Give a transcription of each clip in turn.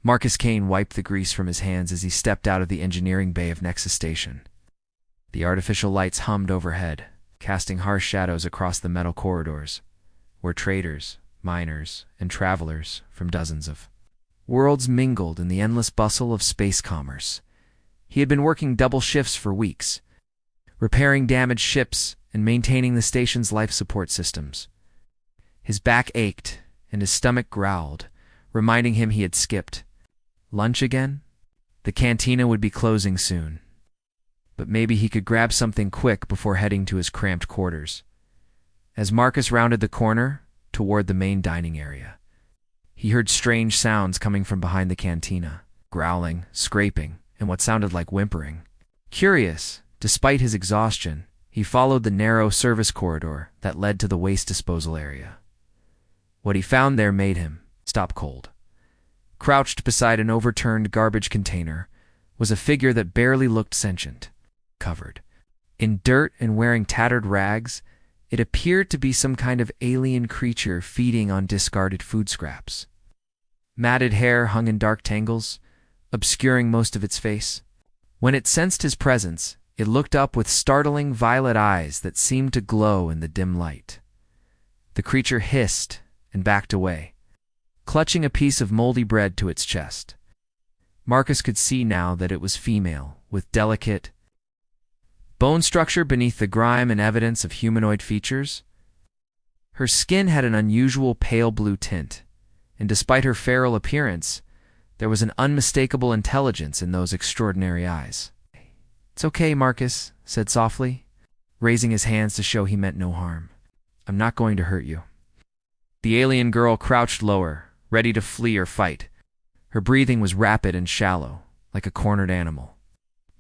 Marcus Kane wiped the grease from his hands as he stepped out of the engineering bay of Nexus Station. The artificial lights hummed overhead, casting harsh shadows across the metal corridors, where traders, miners, and travelers from dozens of worlds mingled in the endless bustle of space commerce. He had been working double shifts for weeks, repairing damaged ships and maintaining the station's life support systems. His back ached and his stomach growled, reminding him he had skipped lunch again. The cantina would be closing soon, but maybe he could grab something quick before heading to his cramped quarters. As Marcus rounded the corner toward the main dining area, he heard strange sounds coming from behind the cantina, growling, scraping, and what sounded like whimpering. Curious, despite his exhaustion, he followed the narrow service corridor that led to the waste disposal area. What he found there made him stop cold. Crouched beside an overturned garbage container was a figure that barely looked sentient. Covered in dirt and wearing tattered rags, it appeared to be some kind of alien creature feeding on discarded food scraps. Matted hair hung in dark tangles, obscuring most of its face. When it sensed his presence, it looked up with startling violet eyes that seemed to glow in the dim light. The creature hissed and backed away, clutching a piece of moldy bread to its chest. Marcus could see now that it was female, with delicate bone structure beneath the grime and evidence of humanoid features. Her skin had an unusual pale blue tint, and despite her feral appearance, there was an unmistakable intelligence in those extraordinary eyes. "It's okay," Marcus said softly, raising his hands to show he meant no harm. "I'm not going to hurt you." The alien girl crouched lower, ready to flee or fight. Her breathing was rapid and shallow, like a cornered animal.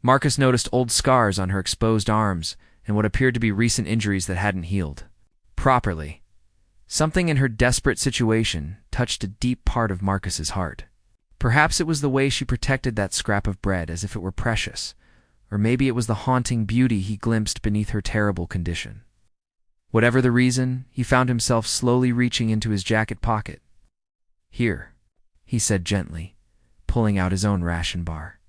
Marcus noticed old scars on her exposed arms and what appeared to be recent injuries that hadn't healed properly. Something in her desperate situation touched a deep part of Marcus's heart. Perhaps it was the way she protected that scrap of bread as if it were precious, or maybe it was the haunting beauty he glimpsed beneath her terrible condition. Whatever the reason, he found himself slowly reaching into his jacket pocket. "Here," he said gently, pulling out his own ration bar.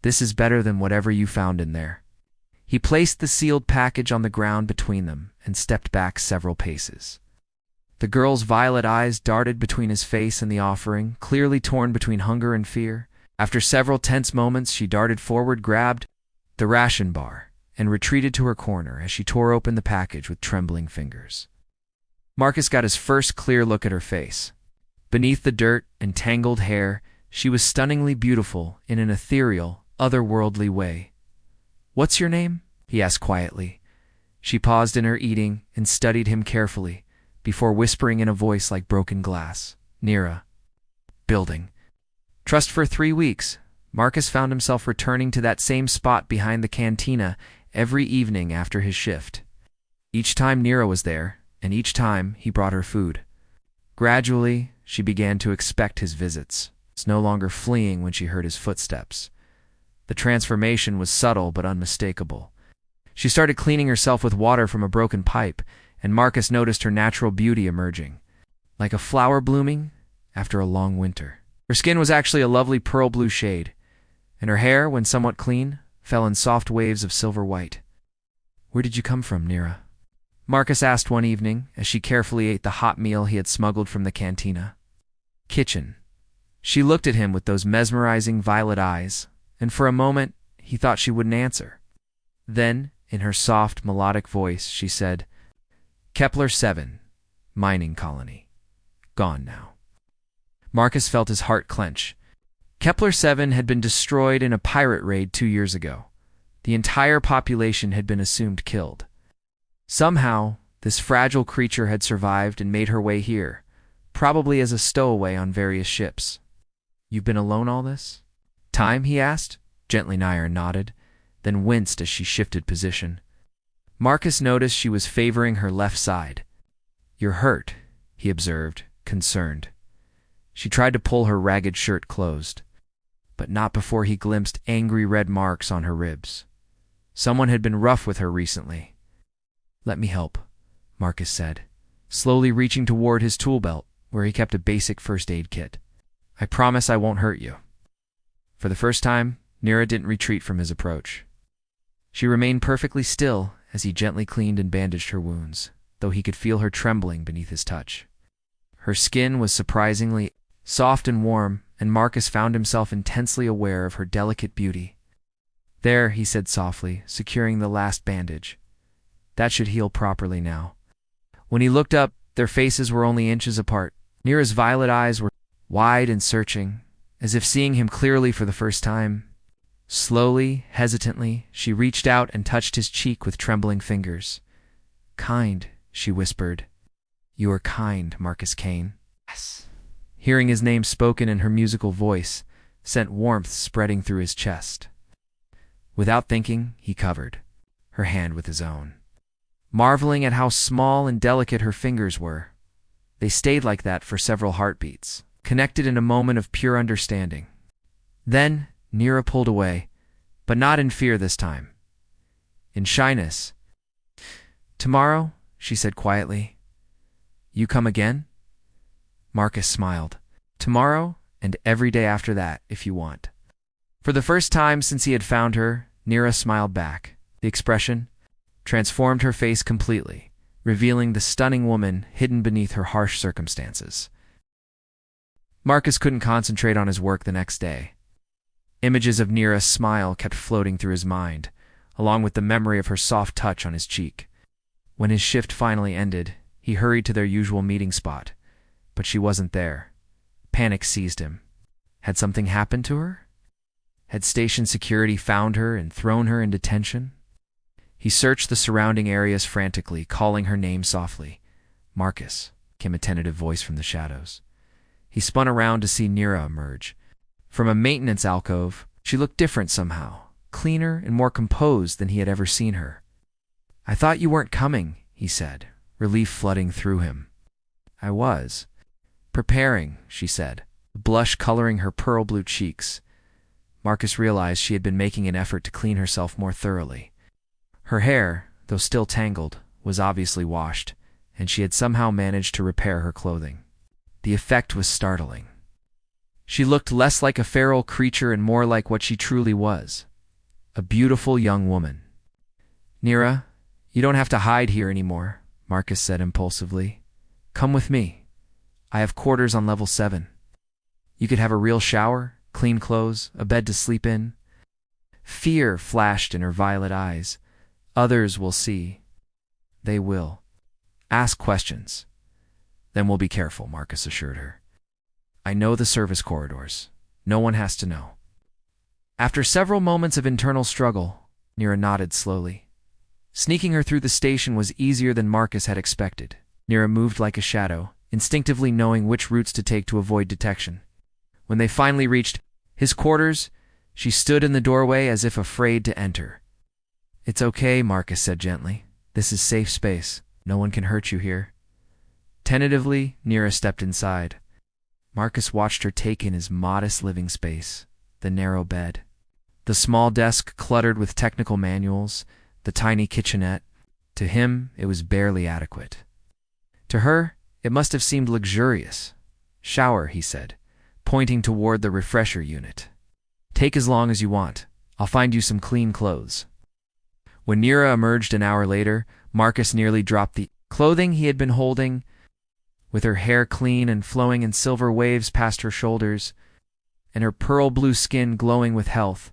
"This is better than whatever you found in there." He placed the sealed package on the ground between them and stepped back several paces. The girl's violet eyes darted between his face and the offering, clearly torn between hunger and fear. After several tense moments, she darted forward, grabbed the ration bar, and retreated to her corner as she tore open the package with trembling fingers. Marcus got his first clear look at her face. Beneath the dirt and tangled hair, she was stunningly beautiful in an ethereal, otherworldly way. "What's your name?" he asked quietly. She paused in her eating and studied him carefully, before whispering in a voice like broken glass, "Nira." Building. Trust for 3 weeks, Marcus found himself returning to that same spot behind the cantina every evening after his shift. Each time Nira was there, and each time he brought her food. Gradually, she began to expect his visits, no longer fleeing when she heard his footsteps. The transformation was subtle but unmistakable. She started cleaning herself with water from a broken pipe, and Marcus noticed her natural beauty emerging, like a flower blooming after a long winter. Her skin was actually a lovely pearl blue shade, and her hair, when somewhat clean, fell in soft waves of silver white. "Where did you come from, Nira?" Marcus asked one evening as she carefully ate the hot meal he had smuggled from the cantina. "Kitchen." She looked at him with those mesmerizing violet eyes, and for a moment he thought she wouldn't answer. Then, in her soft, melodic voice, she said, "Kepler 7, mining colony. Gone now." Marcus felt his heart clench. Kepler 7 had been destroyed in a pirate raid 2 years ago. The entire population had been assumed killed. Somehow, this fragile creature had survived and made her way here, probably as a stowaway on various ships. "You've been alone all this time?" he asked. Gently Nira nodded, then winced as she shifted position. Marcus noticed she was favoring her left side. "You're hurt," he observed, concerned. She tried to pull her ragged shirt closed, but not before he glimpsed angry red marks on her ribs. Someone had been rough with her recently. "Let me help," Marcus said, slowly reaching toward his tool belt, where he kept a basic first aid kit. I promise I won't hurt you." For the first time, Nira didn't retreat from his approach. She remained perfectly still as he gently cleaned and bandaged her wounds, though he could feel her trembling beneath his touch. Her skin was surprisingly soft and warm, and Marcus found himself intensely aware of her delicate beauty. "There," he said softly, securing the last bandage. "That should heal properly now." When he looked up, their faces were only inches apart. Nira's violet eyes were wide and searching, as if seeing him clearly for the first time. Slowly, hesitantly, she reached out and touched his cheek with trembling fingers. "Kind," she whispered. "You are kind, Marcus Kane." "Yes." Hearing his name spoken in her musical voice sent warmth spreading through his chest. Without thinking, he covered her hand with his own, marveling at how small and delicate her fingers were. They stayed like that for several heartbeats, connected in a moment of pure understanding. Then Nira pulled away, but not in fear this time. In shyness. "Tomorrow," she said quietly. "You come again?" Marcus smiled. "Tomorrow and every day after that, if you want." For the first time since he had found her, Nira smiled back. The expression transformed her face completely, revealing the stunning woman hidden beneath her harsh circumstances. Marcus couldn't concentrate on his work the next day. Images of Nira's smile kept floating through his mind, along with the memory of her soft touch on his cheek. When his shift finally ended, he hurried to their usual meeting spot, but she wasn't there. Panic seized him. Had something happened to her? Had station security found her and thrown her in detention? He searched the surrounding areas frantically, calling her name softly. "Marcus," came a tentative voice from the shadows. He spun around to see Nira emerge. From a maintenance alcove, she looked different somehow, cleaner and more composed than he had ever seen her. "I thought you weren't coming," he said, relief flooding through him. "I was preparing," she said, a blush coloring her pearl blue cheeks. Marcus realized she had been making an effort to clean herself more thoroughly. Her hair, though still tangled, was obviously washed, and she had somehow managed to repair her clothing. The effect was startling. She looked less like a feral creature and more like what she truly was, a beautiful young woman. "Nira, you don't have to hide here anymore," Marcus said impulsively. "Come with me. I have quarters on level 7. You could have a real shower, clean clothes, a bed to sleep in." Fear flashed in her violet eyes. "Others will see. They will. Ask questions. Then we'll be careful," Marcus assured her. "I know the service corridors. No one has to know." After several moments of internal struggle, Nira nodded slowly. Sneaking her through the station was easier than Marcus had expected. Nira moved like a shadow, instinctively knowing which routes to take to avoid detection. When they finally reached his quarters, she stood in the doorway as if afraid to enter. "It's okay," Marcus said gently. "This is safe space. No one can hurt you here." Tentatively, Nira stepped inside. Marcus watched her take in his modest living space, the narrow bed, the small desk cluttered with technical manuals, the tiny kitchenette. To him, it was barely adequate. To her, it must have seemed luxurious. "Shower," he said, pointing toward the refresher unit. "Take as long as you want. I'll find you some clean clothes." When Nira emerged an hour later, Marcus nearly dropped the clothing he had been holding. With her hair clean and flowing in silver waves past her shoulders, and her pearl blue skin glowing with health,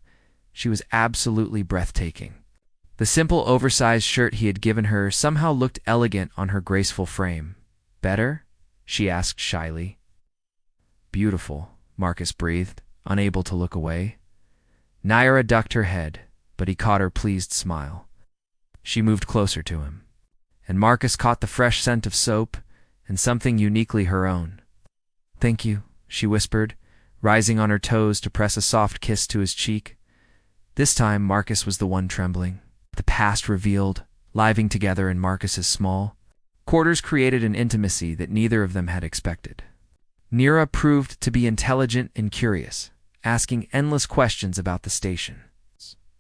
she was absolutely breathtaking. The simple oversized shirt he had given her somehow looked elegant on her graceful frame. "Better?" she asked shyly. "Beautiful," Marcus breathed, unable to look away. Nira ducked her head, but he caught her pleased smile. She moved closer to him, and Marcus caught the fresh scent of soap and something uniquely her own. "Thank you," she whispered, rising on her toes to press a soft kiss to his cheek. This time Marcus was the one trembling. The past revealed, living together in Marcus's small quarters created an intimacy that neither of them had expected. Nira proved to be intelligent and curious, asking endless questions about the station,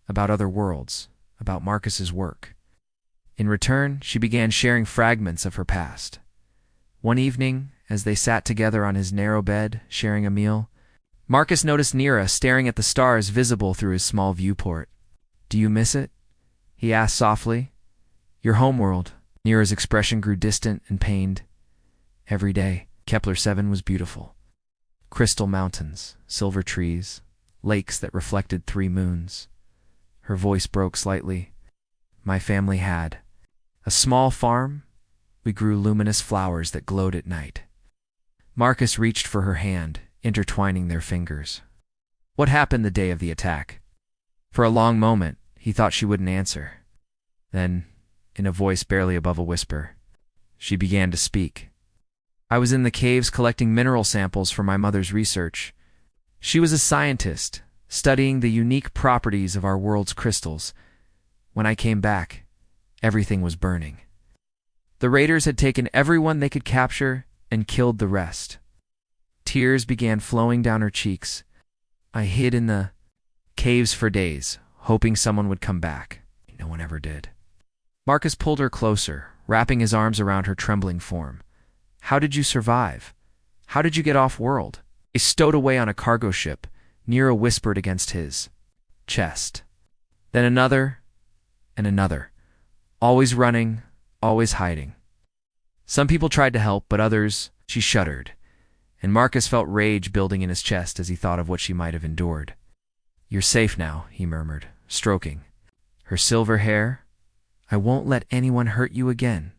about other worlds, about Marcus's work. In return, she began sharing fragments of her past. One evening, as they sat together on his narrow bed, sharing a meal, Marcus noticed Nira staring at the stars visible through his small viewport. "Do you miss it?" he asked softly. "Your homeworld." Nira's expression grew distant and pained. Every day, Kepler-7 was beautiful. Crystal mountains, silver trees, lakes that reflected 3 moons. Her voice broke slightly. "My family had a small farm. We grew luminous flowers that glowed at night." Marcus reached for her hand, intertwining their fingers. "What happened the day of the attack?" For a long moment, he thought she wouldn't answer. Then, in a voice barely above a whisper, she began to speak. "I was in the caves collecting mineral samples for my mother's research. She was a scientist, studying the unique properties of our world's crystals. When I came back, everything was burning. The raiders had taken everyone they could capture and killed the rest." Tears began flowing down her cheeks. "I hid in the caves for days, hoping someone would come back. No one ever did." Marcus pulled her closer, wrapping his arms around her trembling form. "How did you survive? How did you get off-world?" They stowed away on a cargo ship, Nira whispered against his chest. Then another and another. Always running, always hiding. Some people tried to help, but others, she shuddered, and Marcus felt rage building in his chest as he thought of what she might have endured. "You're safe now," he murmured, stroking her silver hair. "I won't let anyone hurt you again."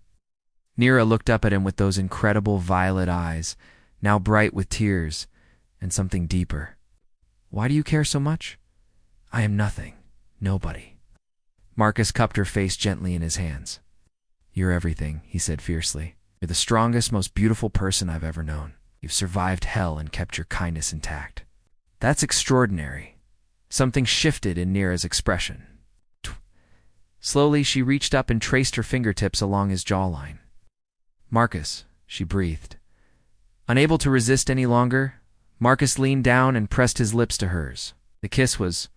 Nira looked up at him with those incredible violet eyes, now bright with tears and something deeper. "Why do you care so much?" "I am nothing. Nobody." Marcus cupped her face gently in his hands. "You're everything," he said fiercely. "You're the strongest, most beautiful person I've ever known. You've survived hell and kept your kindness intact." "That's extraordinary." Something shifted in Nira's expression. Slowly, she reached up and traced her fingertips along his jawline. "Marcus," she breathed. Unable to resist any longer, Marcus leaned down and pressed his lips to hers. The kiss was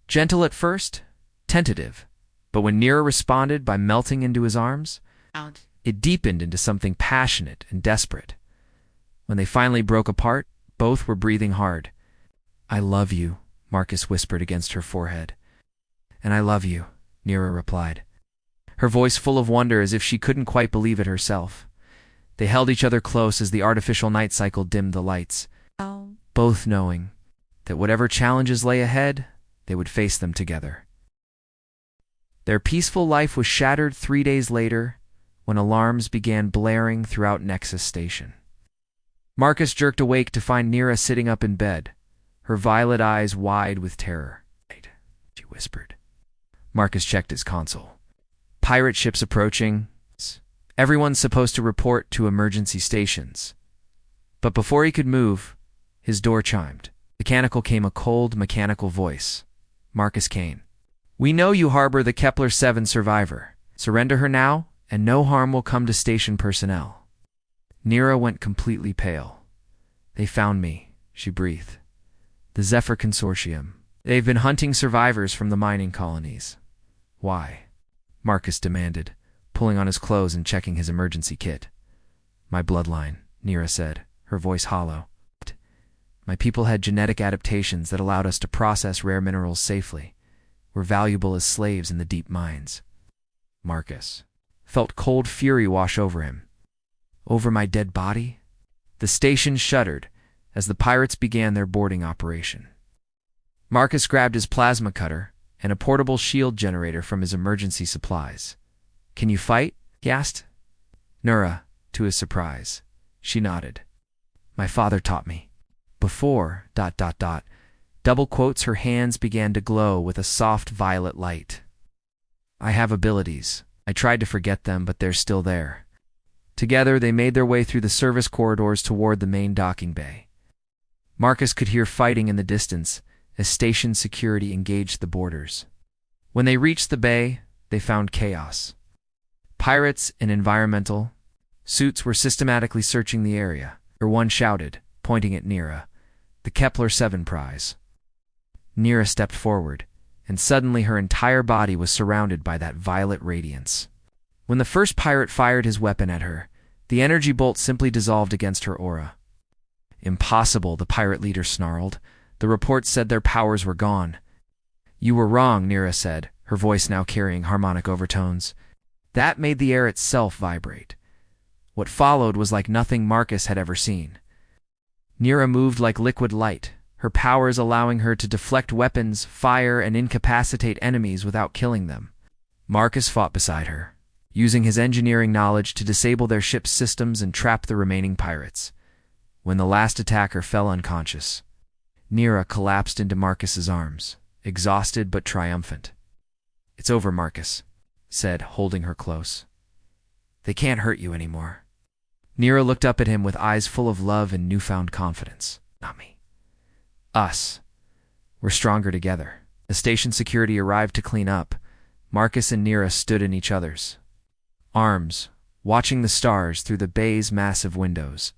gentle at first, tentative, but when Nira responded by melting into his arms, it deepened into something passionate and desperate. When they finally broke apart, both were breathing hard. "I love you," Marcus whispered against her forehead. "And I love you," Nira replied, her voice full of wonder as if she couldn't quite believe it herself. They held each other close as the artificial night cycle dimmed the lights, both knowing that whatever challenges lay ahead, they would face them together. Their peaceful life was shattered 3 days later when alarms began blaring throughout Nexus Station. Marcus jerked awake to find Nira sitting up in bed, her violet eyes wide with terror. She whispered. Marcus checked his console. "Pirate ships approaching. Everyone's supposed to report to emergency stations." But before he could move, his door chimed. Mechanical came a cold, mechanical voice. "Marcus Kane. We know you harbor the Kepler-7 survivor. Surrender her now, and no harm will come to station personnel." Nira went completely pale. "They found me," she breathed. "The Zephyr Consortium. They've been hunting survivors from the mining colonies." "Why?" Marcus demanded, pulling on his clothes and checking his emergency kit. "My bloodline," Nira said, her voice hollow. "My people had genetic adaptations that allowed us to process rare minerals safely. We're valuable as slaves in the deep mines." Marcus felt cold fury wash over him. "Over my dead body?" The station shuddered as the pirates began their boarding operation. Marcus grabbed his plasma cutter and a portable shield generator from his emergency supplies. "Can you fight?" he asked. Nira, to his surprise. She nodded. "My father taught me." Before, ... double quotes, her hands began to glow with a soft violet light. "I have abilities. I tried to forget them, but they're still there." Together, they made their way through the service corridors toward the main docking bay. Marcus could hear fighting in the distance as station security engaged the boarders. When they reached the bay, they found chaos. Pirates in environmental suits were systematically searching the area, or one shouted, pointing at Nira, "The Kepler-7 prize." Nira stepped forward, and suddenly her entire body was surrounded by that violet radiance. When the first pirate fired his weapon at her, the energy bolt simply dissolved against her aura. "Impossible," the pirate leader snarled. The report said their powers were gone. You were wrong, Nira said, her voice now carrying harmonic overtones. That made the air itself vibrate. What followed was like nothing Marcus had ever seen. Nira moved like liquid light, her powers allowing her to deflect weapons, fire, and incapacitate enemies without killing them. Marcus fought beside her, using his engineering knowledge to disable their ship's systems and trap the remaining pirates. When the last attacker fell unconscious, Nira collapsed into Marcus's arms, exhausted but triumphant. It's over, Marcus said, holding her close. They can't hurt you anymore. Nira looked up at him with eyes full of love and newfound confidence. Not me. Us. We're stronger together. The station security arrived to clean up. Marcus and Nira stood in each other's arms, watching the stars through the bay's massive windows.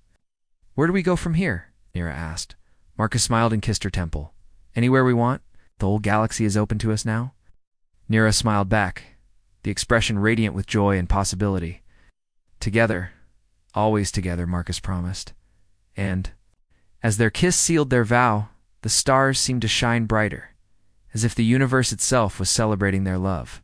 Where do we go from here? Nira asked. Marcus smiled and kissed her temple. Anywhere we want? The whole galaxy is open to us now? Nira smiled back, the expression radiant with joy and possibility. Together, always together, Marcus promised. And, as their kiss sealed their vow, the stars seemed to shine brighter, as if the universe itself was celebrating their love.